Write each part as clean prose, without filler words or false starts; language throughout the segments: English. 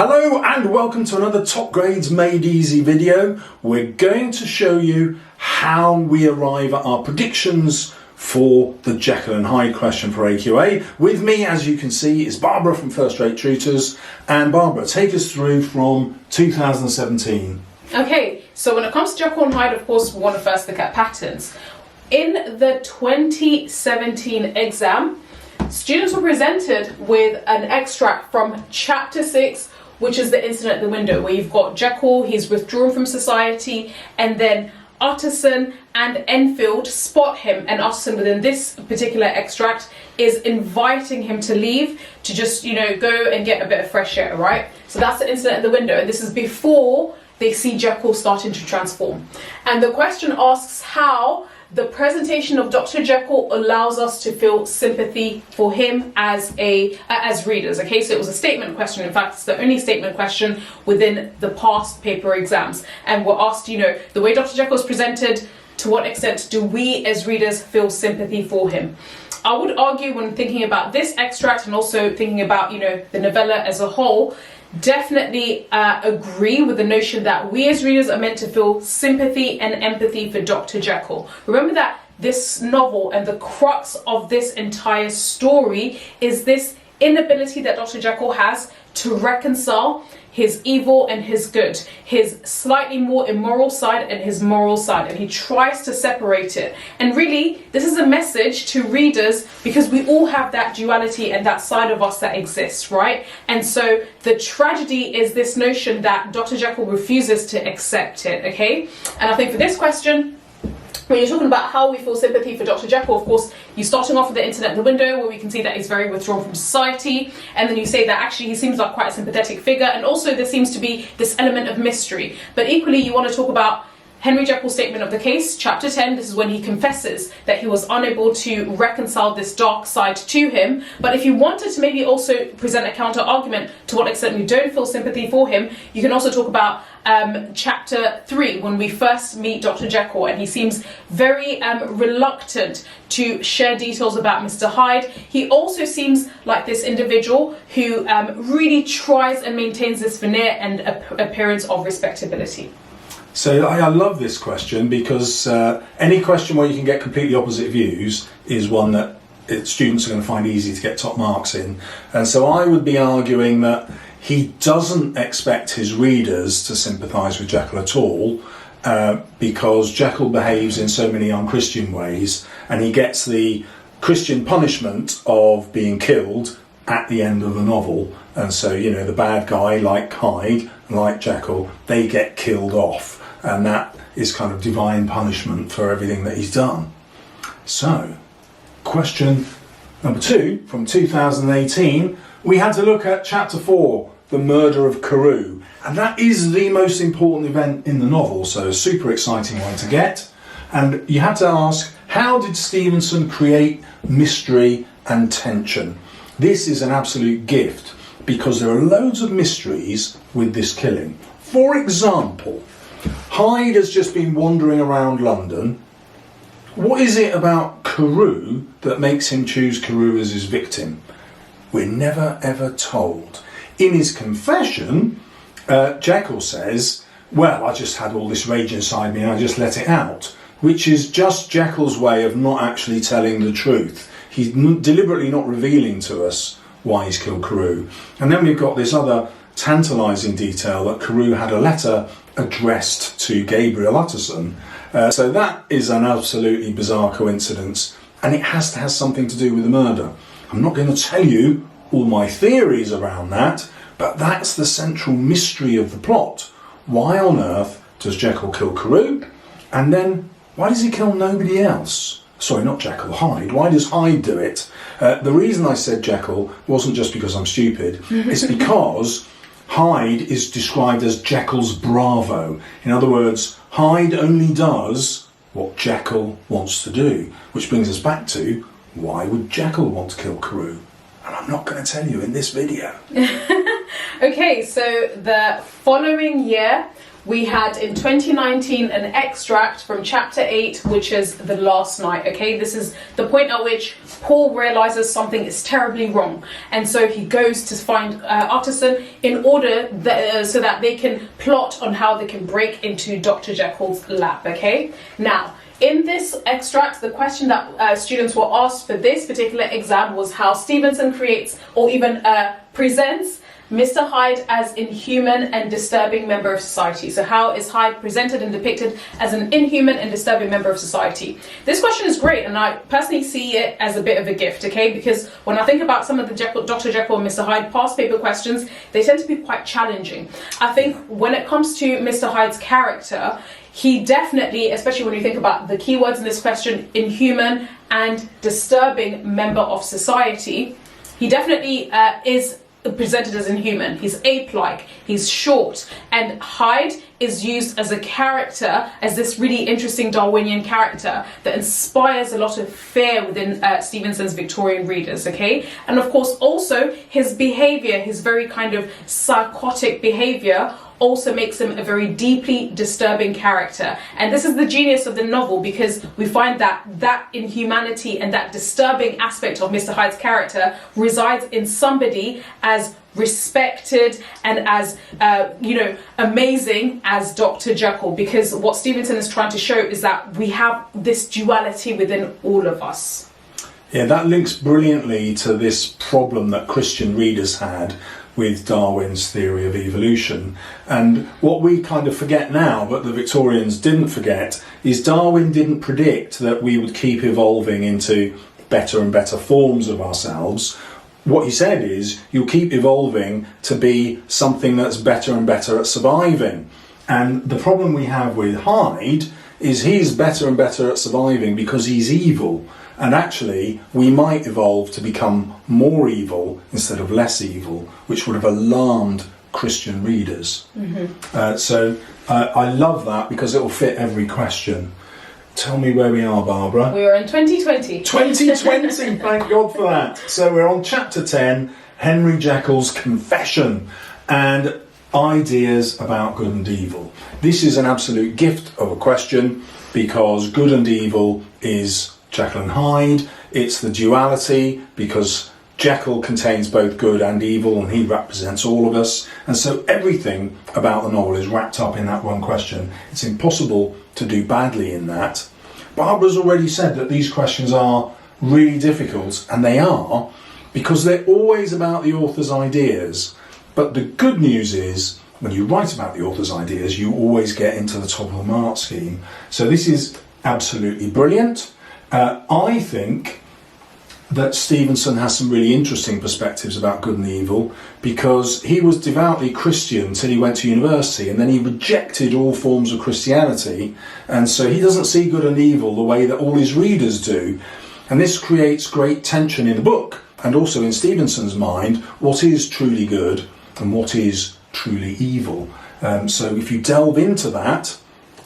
Hello and welcome to another Top Grades Made Easy video. We're going to show you how we arrive at our predictions for the Jekyll and Hyde question for AQA. With me, as you can see, is Barbara from First Rate Tutors. And Barbara, take us through from 2017. Okay, so when it comes to Jekyll and Hyde, of course, we want to first look at patterns. In the 2017 exam, students were presented with an extract from Chapter 6, which is the incident at the window, where you've got Jekyll, he's withdrawn from society, and then Utterson and Enfield spot him, and Utterson within this particular extract is inviting him to leave, to just, go and get a bit of fresh air, right? So that's the incident at the window, and this is before they see Jekyll starting to transform. And the question asks how the presentation of Dr. Jekyll allows us to feel sympathy for him as readers. Okay, so it was a statement question. In fact, it's the only statement question within the past paper exams. And we're asked, the way Dr. Jekyll is presented, to what extent do we as readers feel sympathy for him? I would argue, when thinking about this extract and also thinking about, the novella as a whole, definitely agree with the notion that we as readers are meant to feel sympathy and empathy for Dr. Jekyll. Remember that this novel and the crux of this entire story is this inability that Dr. Jekyll has to reconcile his evil and his good, his slightly more immoral side and his moral side, and he tries to separate it. And really, this is a message to readers because we all have that duality and that side of us that exists, right? And so the tragedy is this notion that Dr. Jekyll refuses to accept it, okay? And I think for this question, when you're talking about how we feel sympathy for Dr. Jekyll, of course, you're starting off with the incident at the window, where we can see that he's very withdrawn from society, and then you say that actually he seems like quite a sympathetic figure, and also there seems to be this element of mystery. But equally, you want to talk about Henry Jekyll's statement of the case, chapter 10. This is when he confesses that he was unable to reconcile this dark side to him. But if you wanted to maybe also present a counter argument to what extent we don't feel sympathy for him, you can also talk about chapter 3, when we first meet Dr. Jekyll, and he seems very reluctant to share details about Mr. Hyde. He also seems like this individual who really tries and maintains this veneer and appearance of respectability. So I love this question because any question where you can get completely opposite views is one that students are going to find easy to get top marks in. And so I would be arguing that he doesn't expect his readers to sympathise with Jekyll at all because Jekyll behaves in so many unchristian ways, and he gets the Christian punishment of being killed at the end of the novel. And so, the bad guy, like Hyde, like Jekyll, they get killed off. And that is kind of divine punishment for everything that he's done. So, question number 2 from 2018, we had to look at chapter 4, the murder of Carew. And that is the most important event in the novel, so a super exciting one to get. And you had to ask, how did Stevenson create mystery and tension? This is an absolute gift because there are loads of mysteries with this killing. For example, Hyde has just been wandering around London. What is it about Carew that makes him choose Carew as his victim? We're never ever told. In his confession, Jekyll says, well, I just had all this rage inside me and I just let it out, which is just Jekyll's way of not actually telling the truth. He's deliberately not revealing to us why he's killed Carew. And then we've got this other tantalising detail that Carew had a letter addressed to Gabriel Utterson. So that is an absolutely bizarre coincidence, and it has to have something to do with the murder. I'm not going to tell you all my theories around that, but that's the central mystery of the plot. Why on earth does Jekyll kill Carew? And then why does he kill nobody else? Sorry, not Jekyll, Hyde. Why does Hyde do it? The reason I said Jekyll wasn't just because I'm stupid. It's because Hyde is described as Jekyll's bravo. In other words, Hyde only does what Jekyll wants to do. Which brings us back to, why would Jekyll want to kill Carew? And I'm not going to tell you in this video. Okay, so the following year, we had in 2019 an extract from chapter 8, which is the last night. Okay, this is the point at which Paul realizes something is terribly wrong, and so he goes to find Utterson in order so that they can plot on how they can break into Dr. Jekyll's lab. Okay, now in this extract, the question that students were asked for this particular exam was how Stevenson creates or even presents Mr. Hyde as inhuman and disturbing member of society. So how is Hyde presented and depicted as an inhuman and disturbing member of society? This question is great, and I personally see it as a bit of a gift, okay? Because when I think about some of the Dr. Jekyll and Mr. Hyde past paper questions, they tend to be quite challenging. I think when it comes to Mr. Hyde's character, he definitely, especially when you think about the keywords in this question, inhuman and disturbing member of society, he definitely is presented as inhuman. He's ape-like, he's short, and Hyde is used as a character, as this really interesting Darwinian character that inspires a lot of fear within Stevenson's Victorian readers, okay? And of course also his behaviour, his very kind of psychotic behaviour, also makes him a very deeply disturbing character. And this is the genius of the novel, because we find that inhumanity and that disturbing aspect of Mr. Hyde's character resides in somebody as respected and as amazing as Dr. Jekyll, because what Stevenson is trying to show is that we have this duality within all of us. Yeah, that links brilliantly to this problem that Christian readers had with Darwin's theory of evolution. And what we kind of forget now, but the Victorians didn't forget, is Darwin didn't predict that we would keep evolving into better and better forms of ourselves. What he said is, you'll keep evolving to be something that's better and better at surviving. And the problem we have with Hyde is he's better and better at surviving because he's evil. And actually, we might evolve to become more evil instead of less evil, which would have alarmed Christian readers. Mm-hmm. So I love that because it will fit every question. Tell me where we are, Barbara. We are in 2020. 2020, thank God for that. So we're on chapter 10, Henry Jekyll's Confession, and ideas about good and evil. This is an absolute gift of a question because good and evil is Jekyll and Hyde. It's the duality because Jekyll contains both good and evil and he represents all of us. And so everything about the novel is wrapped up in that one question. It's impossible to do badly in that. Barbara's already said that these questions are really difficult, and they are because they're always about the author's ideas. But the good news is when you write about the author's ideas, you always get into the top of the mark scheme. So this is absolutely brilliant. I think that Stevenson has some really interesting perspectives about good and evil because he was devoutly Christian until he went to university, and then he rejected all forms of Christianity, and so he doesn't see good and evil the way that all his readers do. And this creates great tension in the book and also in Stevenson's mind, what is truly good and what is truly evil. So if you delve into that,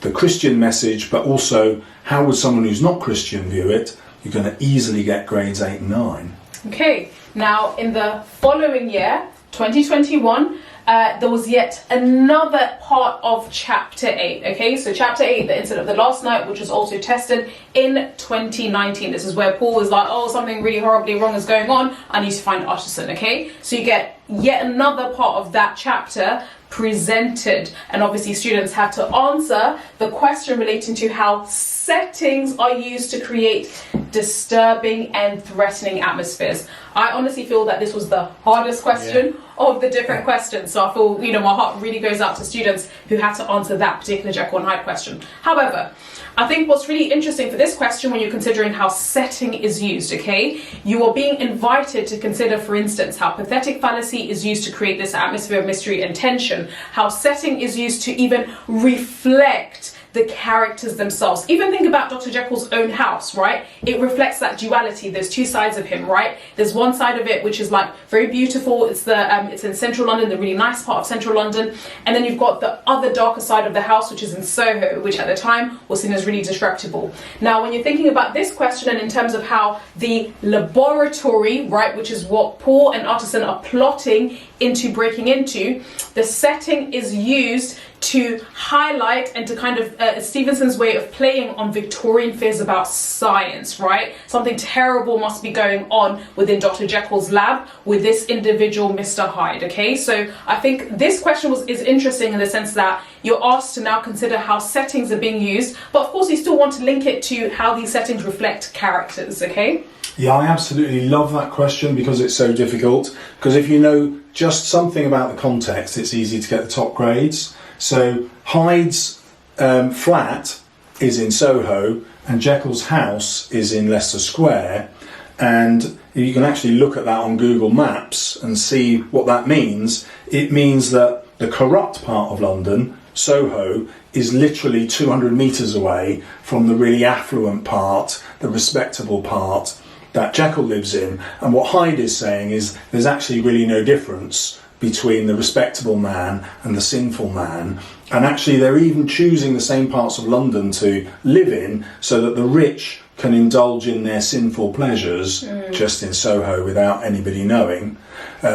the Christian message, but also how would someone who's not Christian view it, you're going to easily get grades 8 and 9. Okay, now in the following year, 2021, there was yet another part of chapter 8. Okay, so chapter 8, the incident of the last night, which was also tested in 2019. This is where Paul was like, oh, something really horribly wrong is going on, I need to find Utterson. Okay, so you get yet another part of that chapter presented, and obviously students had to answer the question relating to how settings are used to create disturbing and threatening atmospheres. I honestly feel that this was the hardest question of the different questions, so I feel, my heart really goes out to students who had to answer that particular Jekyll and Hyde question. However, I think what's really interesting for this question, when you're considering how setting is used, okay, you are being invited to consider, for instance, how pathetic fallacy is used to create this atmosphere of mystery and tension, how setting is used to even reflect the characters themselves. Even think about Dr. Jekyll's own house, right? It reflects that duality. There's two sides of him, right? There's one side of it which is like very beautiful. It's in central London, the really nice part of central London, and then you've got the other darker side of the house, which is in Soho, which at the time was seen as really disreputable. Now, when you're thinking about this question and in terms of how the laboratory, right, which is what Paul and Utterson are plotting into breaking into, the setting is used to highlight and to kind of Stevenson's way of playing on Victorian fears about science, right? Something terrible must be going on within Dr. Jekyll's lab with this individual, Mr. Hyde, okay? So I think this question is interesting in the sense that you're asked to now consider how settings are being used, but of course you still want to link it to how these settings reflect characters, okay? Yeah, I absolutely love that question because it's so difficult. Because if you know just something about the context, it's easy to get the top grades. So Hyde's flat is in Soho and Jekyll's house is in Leicester Square, and you can actually look at that on Google Maps and see what that means. It means that the corrupt part of London, Soho, is literally 200 metres away from the really affluent part, the respectable part that Jekyll lives in. And what Hyde is saying is there's actually really no difference between the respectable man and the sinful man, and actually they're even choosing the same parts of London to live in so that the rich can indulge in their sinful pleasures just in Soho without anybody knowing.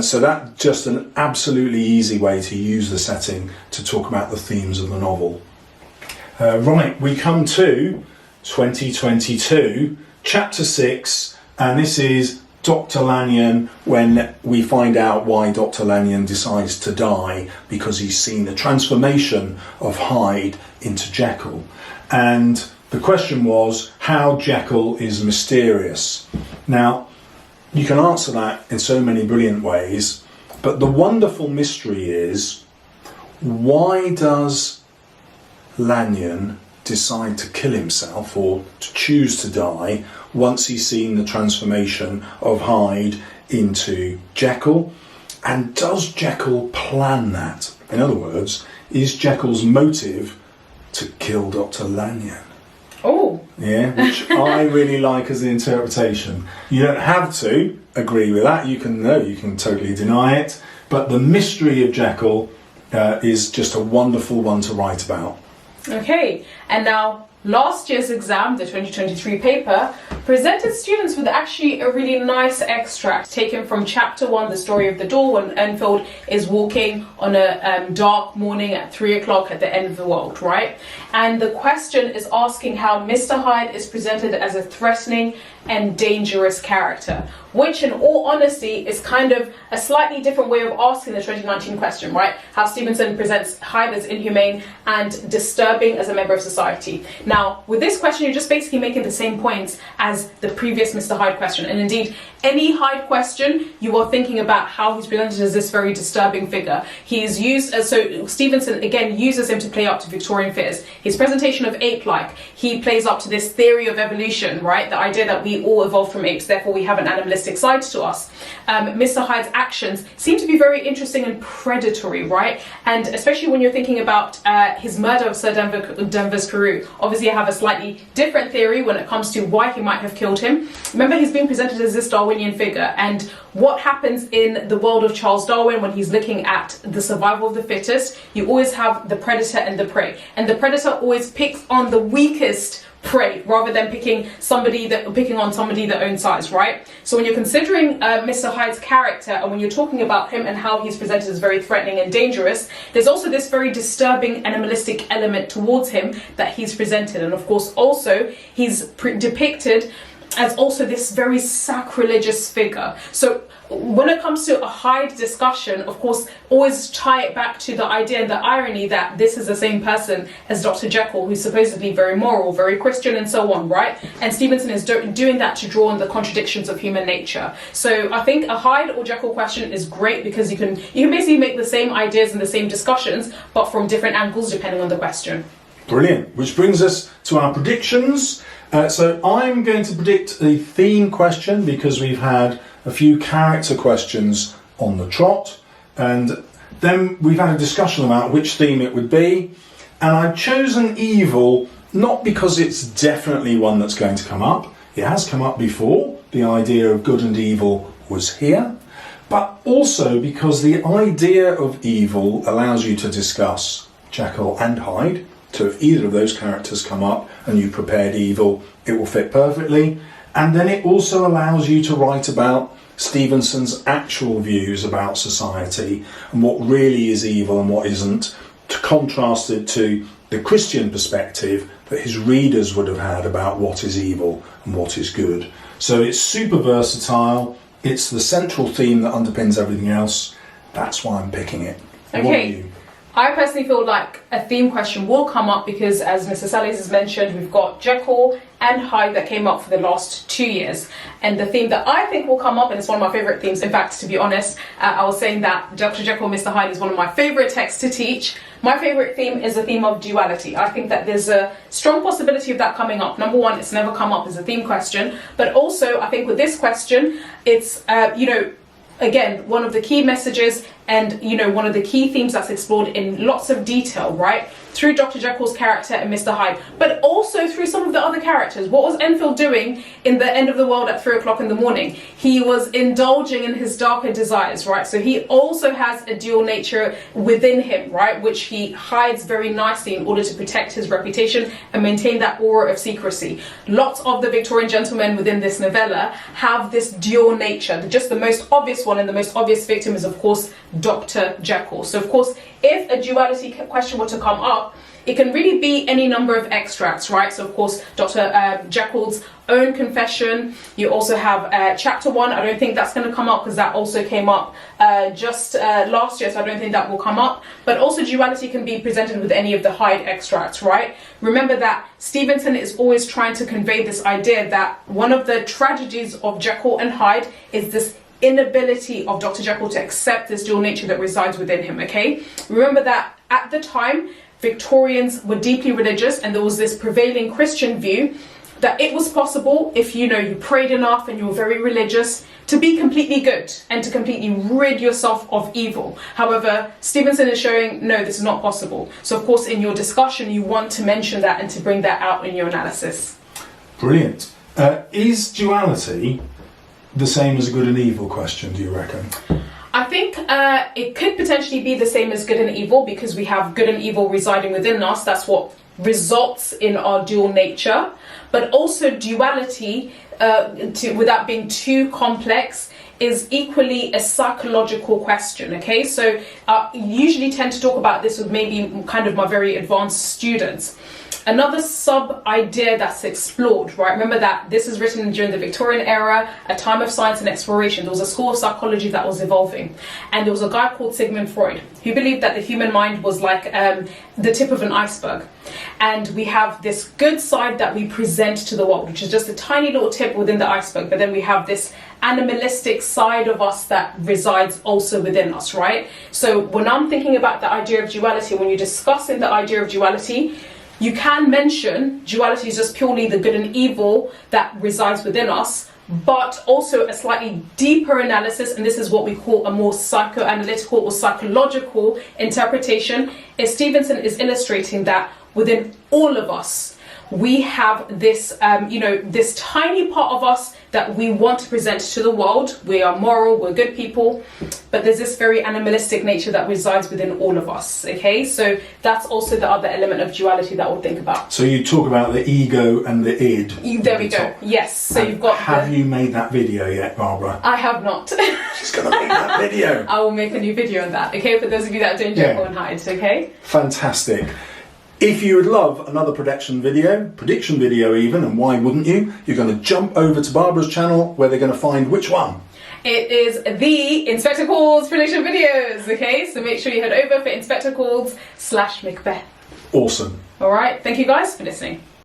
So that's just an absolutely easy way to use the setting to talk about the themes of the novel. Right, we come to 2022, chapter 6, and this is Dr. Lanyon, when we find out why Dr. Lanyon decides to die, because he's seen the transformation of Hyde into Jekyll. And the question was how Jekyll is mysterious. Now, you can answer that in so many brilliant ways, but the wonderful mystery is, why does Lanyon decide to kill himself or to choose to die once he's seen the transformation of Hyde into Jekyll? And does Jekyll plan that? In other words, is Jekyll's motive to kill Dr. Lanyon? Oh. Yeah, which I really like as an interpretation. You don't have to agree with that. You can totally deny it. But the mystery of Jekyll is just a wonderful one to write about. Okay, and now last year's exam, the 2023 paper, presented students with actually a really nice extract taken from chapter 1, the story of the door, when Enfield is walking on a dark morning at 3 o'clock at the end of the world, right? And the question is asking how Mr. Hyde is presented as a threatening and dangerous character, which in all honesty is kind of a slightly different way of asking the 2019 question, right? How Stevenson presents Hyde as inhumane and disturbing as a member of society. Now, with this question, you're just basically making the same points as the previous Mr. Hyde question. And indeed, any Hyde question, you are thinking about how he's presented as this very disturbing figure. He is used as, so Stevenson again uses him to play up to Victorian fears. His presentation of ape-like, he plays up to this theory of evolution, right? The idea that we all evolved from apes, therefore we have an animalistic side to us. Mr. Hyde's actions seem to be very interesting and predatory, right? And especially when you're thinking about his murder of Sir Danvers Carew. Obviously I have a slightly different theory when it comes to why he might have killed him. Remember, he's being presented as this Darwinian figure, and what happens in the world of Charles Darwin when he's looking at the survival of the fittest, you always have the predator and the prey, and the predator always picks on the weakest prey rather than picking on somebody their own size, right? So when you're considering Mr. Hyde's character, and when you're talking about him and how he's presented as very threatening and dangerous, there's also this very disturbing animalistic element towards him that he's presented. And of course also he's depicted as also this very sacrilegious figure. So when it comes to a Hyde discussion, of course, always tie it back to the idea and the irony that this is the same person as Dr. Jekyll, who's supposedly very moral, very Christian and so on, right? And Stevenson is doing that to draw on the contradictions of human nature. So I think a Hyde or Jekyll question is great because you can basically make the same ideas and the same discussions, but from different angles depending on the question. Brilliant, which brings us to our predictions. So I'm going to predict a theme question because we've had a few character questions on the trot, and then we've had a discussion about which theme it would be, and I've chosen evil not because it's definitely one that's going to come up. It has come up before, the idea of good and evil was here, but also because the idea of evil allows you to discuss Jekyll and Hyde. So if either of those characters come up and you prepared evil, it will fit perfectly. And then it also allows you to write about Stevenson's actual views about society and what really is evil and what isn't, to contrasted to the Christian perspective that his readers would have had about what is evil and what is good. So it's super versatile. It's the central theme that underpins everything else. That's why I'm picking it. What about you? I personally feel like a theme question will come up because, as Mr Salles has mentioned, we've got Jekyll and Hyde that came up for the last 2 years. And the theme that I think will come up, and it's one of my favourite themes, in fact, to be honest, I was saying that Dr. Jekyll and Mr Hyde is one of my favourite texts to teach. My favourite theme is the theme of duality. I think that there's a strong possibility of that coming up. Number one, it's never come up as a theme question. But also, I think with this question, it's, again, one of the key messages and, one of the key themes that's explored in lots of detail, right? Through Dr. Jekyll's character and Mr. Hyde, but also through some of the other characters. What was Enfield doing in the end of the world at 3 o'clock in the morning? He was indulging in his darker desires, right? So he also has a dual nature within him, right? Which he hides very nicely in order to protect his reputation and maintain that aura of secrecy. Lots of the Victorian gentlemen within this novella have this dual nature. Just the most obvious one and the most obvious victim is, of course, Dr. Jekyll. So, of course, if a duality question were to come up, it can really be any number of extracts, right? So, of course, Dr. Jekyll's own confession. You also have chapter 1. I don't think that's going to come up because that also came up just last year, so I don't think that will come up. But also duality can be presented with any of the Hyde extracts, right? Remember that Stevenson is always trying to convey this idea that one of the tragedies of Jekyll and Hyde is this inability of Dr. Jekyll to accept this dual nature that resides within him, okay? Remember that at the time, Victorians were deeply religious, and there was this prevailing Christian view that it was possible, if you prayed enough and you were very religious, to be completely good and to completely rid yourself of evil. However, Stevenson is showing, no, this is not possible. So, of course, in your discussion, you want to mention that and to bring that out in your analysis. Brilliant. Is duality the same as a good and evil question, do you reckon? I think it could potentially be the same as good and evil because we have good and evil residing within us. That's what results in our dual nature. But also duality, without being too complex, is equally a psychological question, okay? So I usually tend to talk about this with maybe kind of my very advanced students. Another sub-idea that's explored, right? Remember that this is written during the Victorian era, a time of science and exploration. There was a school of psychology that was evolving. And there was a guy called Sigmund Freud who believed that the human mind was like the tip of an iceberg. And we have this good side that we present to the world, which is just a tiny little tip within the iceberg. But then we have this animalistic side of us that resides also within us, right? So when I'm thinking about the idea of duality, when you're discussing the idea of duality, you can mention duality is just purely the good and evil that resides within us, but also a slightly deeper analysis, and this is what we call a more psychoanalytical or psychological interpretation, is Stevenson is illustrating that within all of us, we have this, this tiny part of us that we want to present to the world. We are moral, we're good people, but there's this very animalistic nature that resides within all of us, okay? So that's also the other element of duality that we'll think about. So you talk about the ego and the id. There we go, yes. So and you've got Have you made that video yet, Barbara? I have not. She's going to make that video. I will make a new video on that, okay? For those of you that are doing Jekyll and Hyde, okay? Fantastic. If you would love another prediction video even, and why wouldn't you? You're going to jump over to Barbara's channel where they're going to find which one? It is the Inspector Calls prediction videos, okay? So make sure you head over for Inspector Calls /Macbeth. Awesome. All right, thank you guys for listening.